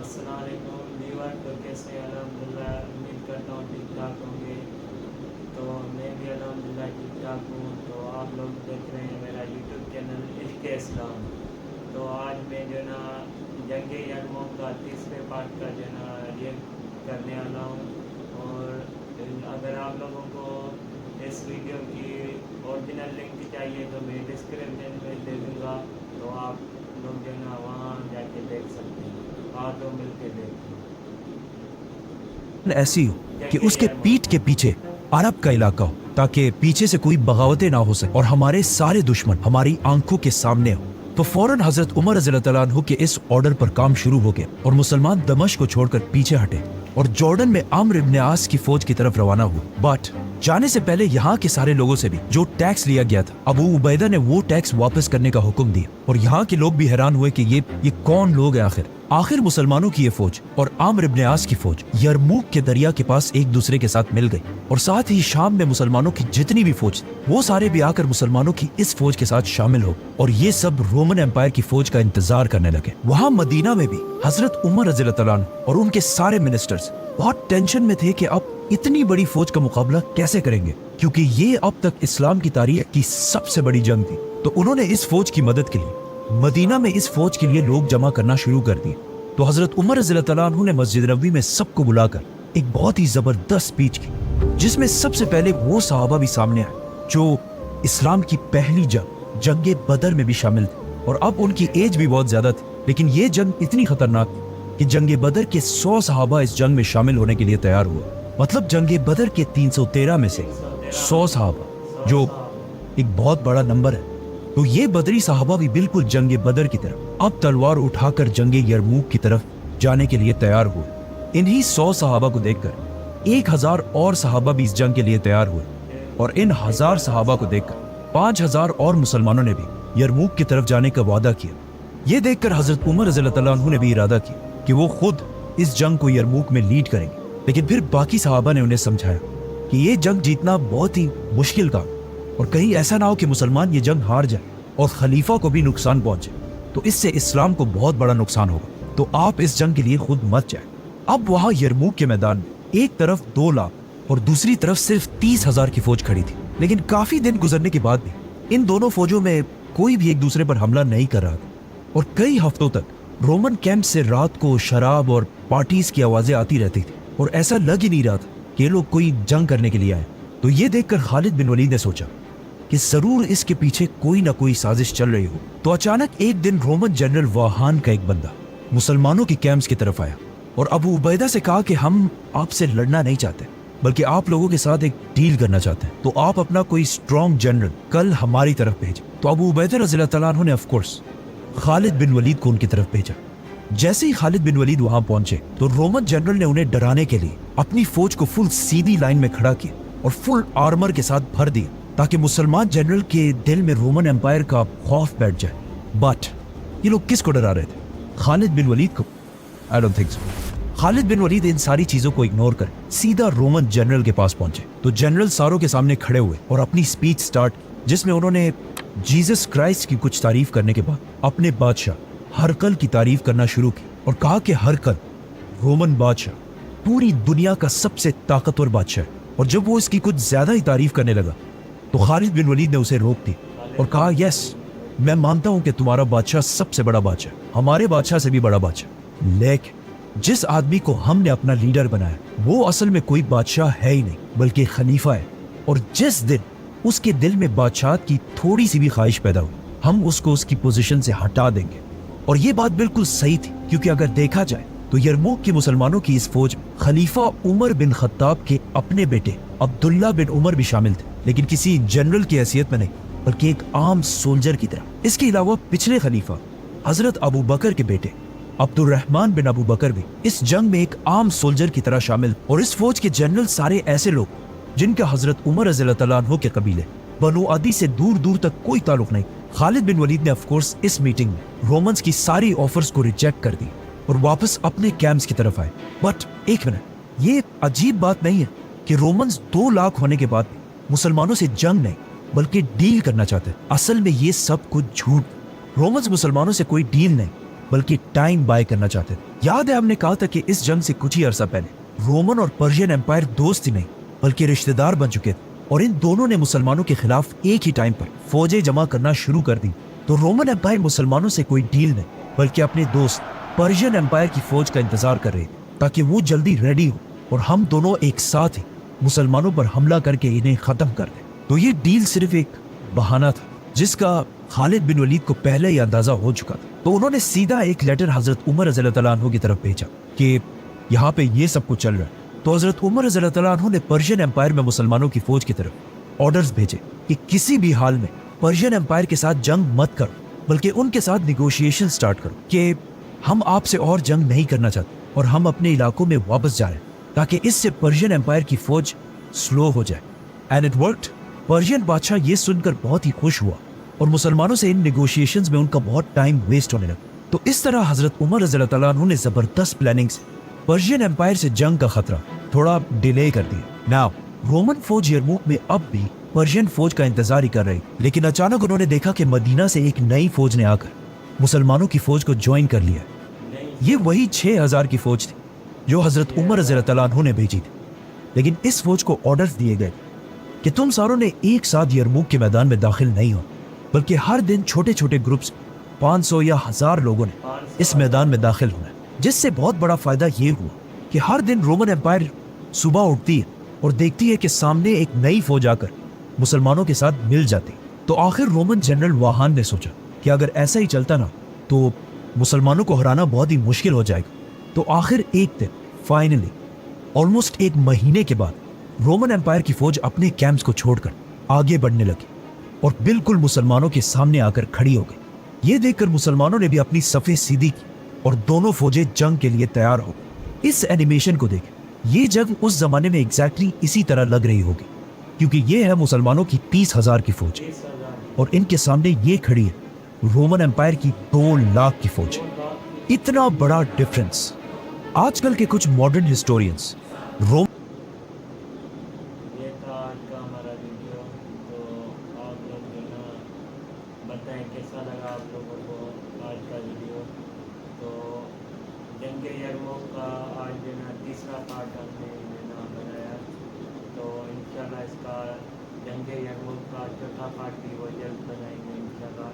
अस्सलाम वालेकुम व्यूअर, तो कैसे हैं? अल्हम्दुलिल्लाह, उम्मीद करता हूँ ठीक ठाक होंगे। तो मैं भी अल्हम्दुलिल्लाह ठीक ठाक हूँ। तो आप लोग देख रहे हैं मेरा यूट्यूब चैनल इश्क़ इस्लाम। तो आज मैं जो है ना जंग यरमूक का तीसरे पार्ट का जो है ना रिएक्ट करने वाला हूँ। और अगर आप लोगों को इस वीडियो की ओरिजिनल लिंक चाहिए तो मैं डिस्क्रिप्शन में दे दूँगा, तो आप लोग जो है ना वहाँ जाके देख सकते हैं। आप लोग मिल के देखते हैं। ऐसी हो कि उसके पीठ के पीछे अरब का इलाका हो, ताकि पीछे से कोई बगावतें ना हो सके और हमारे सारे दुश्मन हमारी आंखों के सामने हो। तो फौरन हजरत उमर रज़ियल्लाहु अन्हु के इस ऑर्डर पर काम शुरू हो गया और मुसलमान दमिश्क को छोड़कर पीछे हटे और जॉर्डन में अम्र इब्न आस की फौज की तरफ रवाना हुए। बट जाने से पहले यहाँ के सारे लोगों से भी जो टैक्स लिया गया था, अबू उबैदा ने वो टैक्स वापस करने का हुक्म दिया। और यहाँ के लोग भी हैरान हुए कि ये कौन लोग हैं आखिर मुसलमानों की ये फौज और आम्र इब्न आस की फौज यरमूक के दरिया के पास एक दूसरे के साथ मिल गई और साथ ही शाम में मुसलमानों की जितनी भी फौज वो सारे भी आकर मुसलमानों की इस फौज के साथ शामिल हो और ये सब रोमन एम्पायर की फौज का इंतजार करने लगे। वहाँ मदीना में भी हजरत उमर रज़ियल्लाहु अन्हु और उनके सारे मिनिस्टर्स बहुत टेंशन में थे कि अब इतनी बड़ी फौज का मुकाबला कैसे करेंगे, क्योंकि ये अब तक इस्लाम की तारीख की सबसे बड़ी जंग थी। तो उन्होंने इस फौज की मदद के लिए मदीना में इस फौज के लिए लोग जमा करना शुरू कर दिए। तो हजरत उमर रज़ियल्लाहु अन्हु ने मस्जिद नबवी में सबको बुलाकर एक बहुत ही जबरदस्त स्पीच की, जिसमें सबसे पहले वो सहाबा भी सामने आए जो इस्लाम की पहली जंग बदर में भी शामिल थे। और अब उनकी एज भी बहुत ज्यादा थी, लेकिन ये जंग इतनी खतरनाक थी कि जंग बदर के 100 सहाबा इस जंग में शामिल होने के लिए तैयार हुए। मतलब जंग बदर के 313 में से 100 सहाबा, जो एक बहुत बड़ा नंबर है। तो ये बदरी सहाबा भी बिल्कुल जंग बदर की तरफ अब तलवार उठाकर जंग यरमूक की तरफ जाने के लिए तैयार हुए। इन्हीं 100 सहाबा को देखकर 1000 और सहाबा भी इस जंग के लिए तैयार हुए और इन 1000 सहाबा को देखकर 5000 और मुसलमानों ने भी यरमूक की तरफ जाने का वादा किया। ये देखकर हजरत उमर रज़ियल्लाहु अन्हु ने भी इरादा किया कि वो खुद इस जंग को यरमूक में लीड करेंगे। लेकिन फिर बाकी सहाबा ने उन्हें समझाया कि ये जंग जीतना बहुत ही मुश्किल काम और कहीं ऐसा ना हो कि मुसलमान ये जंग हार जाए और खलीफा को भी नुकसान पहुंचे, तो इससे इस्लाम को बहुत बड़ा नुकसान होगा। तो आप इस जंग के लिए खुद मत जाए। अब वहां यरमूक के मैदान में एक तरफ 2 लाख और दूसरी तरफ सिर्फ 30,000 की फौज खड़ी थी। लेकिन काफी दिन गुजरने के बाद भी इन दोनों फौजों में कोई भी एक दूसरे पर हमला नहीं कर रहा था और कई हफ्तों तक रोमन कैंप से रात को शराब और पार्टीज की आवाजें आती रहती थी और ऐसा लग ही नहीं रहा था कि ये लोग कोई जंग करने के लिए आए। तो ये देखकर खालिद बिन वलीद ने सोचा कि जरूर इसके पीछे कोई ना कोई साजिश चल रही हो। तो अचानक एक दिन रोमन जनरल वाहान का एक बंदा मुसलमानों की कैंप्स की तरफ आया और अबू उबैदा से कहा कि हम आपसे लड़ना नहीं चाहते, बल्कि आप लोगों के साथ एक डील करना चाहते हैं। तो आप अपना कोई स्ट्रॉन्ग जनरल कल हमारी तरफ भेजें। तो अबू उबैदा रज़ियल्लाहु अन्हु ने of course Khalid bin Walid को उनकी तरफ भेजा। जैसे ही खालिद बिन वलीद वहां पहुंचे तो रोमन जनरल ने उन्हें डराने के लिए अपनी फौज को फुल सीधी लाइन में खड़ा किया और फुल आर्मर के साथ भर दिया, ताकि मुसलमान जनरल के दिल में रोमन एम्पायर का खौफ बैठ जाए। बट ये लोग किसको डरा रहे थे? खालिद बिन वलीद को? I don't think so. Khalid bin Walid इन सारी चीजों को इग्नोर कर सीधा रोमन जनरल के पास पहुंचे। तो जनरल सारों के सामने खड़े हुए और अपनी स्पीच स्टार्ट, जिसमें उन्होंने जीसस क्राइस्ट की कुछ तारीफ करने के बाद अपने बादशाह हरकल की तारीफ करना शुरू की और कहा कि हरकल रोमन बादशाह पूरी दुनिया का सबसे ताकतवर बादशाह है। और जब वो इसकी कुछ ज्यादा ही तारीफ करने लगा तो खालिद बिन वलीद ने उसे रोक दी और कहा, यस, मैं मानता हूं कि तुम्हारा बादशाह सबसे बड़ा बादशाह, हमारे बादशाह से भी बड़ा बादशाह, लेकिन जिस आदमी को हमने अपना लीडर बनाया वो असल में कोई बादशाह है ही नहीं, बल्कि खलीफा है। और जिस दिन उसके दिल में बादशाह की थोड़ी सी भी ख्वाहिश पैदा हुई, हम उसको उसकी पोजीशन से हटा देंगे। और ये बात बिल्कुल सही थी, क्योंकि अगर देखा जाए तो यरमूक के मुसलमानों की इस फौज में खलीफा उमर बिन खत्ताब के अपने बेटे अब्दुल्ला बिन उमर भी शामिल थे, लेकिन किसी जनरल की हैसियत में नहीं, बल्कि एक आम सोल्जर की तरह। इसके अलावा पिछले खलीफा हजरत अबू बकर के बेटे अब्दुर्रहमान बिन अबू बकर भी इस जंग में एक आम सोल्जर की तरह शामिल। और इस फौज के जनरल सारे ऐसे लोग जिनका हजरत उमर रज़ियल्लाहु अन्हु के कबीले बनु अदी से दूर दूर तक कोई ताल्लुक नहीं। खालिद बिन वलीद ने ऑफ कोर्स इस मीटिंग में रोमन्स की सारी ऑफर्स को रिजेक्ट कर दी और वापस अपने कैंप्स की तरफ आए। बट एक मिनट, ये अजीब बात नहीं है कि रोमन्स 2 लाख होने के बाद मुसलमानों से जंग नहीं बल्कि डील करना चाहते। असल में ये सब कुछ झूठ। रोमन्स मुसलमानों से कोई डील नहीं बल्कि टाइम बाय करना चाहते थे। याद है हमने कहा था कि इस जंग से कुछ ही अरसा पहले रोमन और पर्शियन एम्पायर दोस्त ही नहीं बल्कि रिश्तेदार बन चुके थे और इन दोनों ने मुसलमानों के खिलाफ एक ही टाइम पर फौजें जमा करना शुरू कर दी। तो रोमन एम्पायर मुसलमानों से कोई डील नहीं बल्कि अपने दोस्त पर्शियन एम्पायर की फौज का इंतजार कर रहे थे ताकि वो जल्दी रेडी हो और हम दोनों एक साथ ही मुसलमानों पर हमला करके इन्हें खत्म कर दें। तो ये डील सिर्फ एक बहाना था जिसका खालिद बिन वलीद को पहले ही अंदाजा हो चुका था। तो उन्होंने सीधा एक लेटर हजरत उमर रज़ी अल्लाह अन्हु की तरफ भेजा कि यहाँ पे ये सब कुछ चल रहा है। तो हजरत उमर रज़ी अल्लाह अन्हु ने पर्शियन एम्पायर में मुसलमानों की फौज की तरफ ऑर्डर्स भेजे कि किसी भी हाल में पर्शियन एम्पायर के साथ जंग मत करो बल्कि उनके साथ निगोशिएशन स्टार्ट करो कि हम आपसे और जंग नहीं करना चाहते और हम अपने इलाकों में वापस जा रहे हैं ताकि इससे पर्शियन एम्पायर की फौज स्लो हो जाए। And it worked. पर्शियन बादशाह ये सुनकर बहुत ही खुश हुआ और मुसलमानों से इन निगोशिएशंस में उनका बहुत टाइम वेस्ट होने लगा। तो इस तरह हजरत उमर रज़ी अल्लाह अन्हु ने जबरदस्त प्लानिंग से पर्शियन एम्पायर से जंग का खतरा थोड़ा डिले कर दिया। नाउ रोमन फौज यरमुक में अब भी पर्शियन फौज का इंतजार ही कर रही, लेकिन अचानक उन्होंने देखा कि मदीना से एक नई फौज ने आकर मुसलमानों की फौज को ज्वाइन कर लिया। ये वही 6000 की फौज थी जो हजरत उमर रज़ी अल्लाह अन्हु ने भेजी थी। लेकिन इस फौज को ऑर्डर्स दिए गए कि तुम सारों ने एक साथ यरमुक के मैदान में दाखिल नहीं हो बल्कि हर दिन छोटे छोटे ग्रुप्स 500 या 1000 लोगों ने इस मैदान में दाखिल होना है। जिससे बहुत बड़ा फायदा ये हुआ कि हर दिन रोमन एम्पायर सुबह उठती है और देखती है कि सामने एक नई फौज आकर मुसलमानों के साथ मिल जाती। तो आखिर रोमन जनरल वाहान ने सोचा कि अगर ऐसा ही चलता ना तो मुसलमानों को हराना बहुत ही मुश्किल हो जाएगा। तो आखिर एक दिन फाइनली ऑलमोस्ट एक महीने के बाद रोमन एम्पायर की फौज अपने कैंप्स को छोड़कर आगे बढ़ने लगी और बिल्कुल मुसलमानों के सामने आकर खड़ी हो गई। ये देखकर मुसलमानों ने भी अपनी सफ़ें सीधी की और दोनों फौजें जंग के लिए तैयार हो गई। इस एनिमेशन को देखें, ये जंग उस जमाने में एग्जैक्टली इसी तरह लग रही होगी क्योंकि ये है मुसलमानों की 30,000 की फौज और इनके सामने ये खड़ी है रोमन एम्पायर की 2 लाख की फौज। इतना बड़ा डिफरेंस। आजकल के कुछ मॉडर्न हिस्टोरियंस रोम ये था आज का हमारा वीडियो। तो आप लोग जो ना बताएं कैसा लगा आप लोगों को आज का वीडियो। तो जंग यरमुक का आज जो ना तीसरा पार्ट हमने ना बनाया। तो इंशाल्लाह इसका जंग यरमुक का चौथा पार्ट भी वो जल्द बनाएंगे इंशाल्लाह।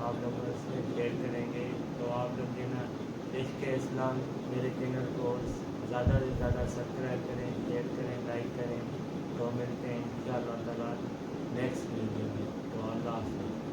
आप लोगों से शेयर करेंगे। तो आप लोग जो ना इश्क़ इस्लाम मेरे चैनल को ज़्यादा से ज़्यादा सब्सक्राइब करें, शेयर करें, लाइक करें। तो मिलते हैं इंशाअल्लाह ताला नेक्स्ट वीडियो में। तो अल्लाह हाफ़िज़।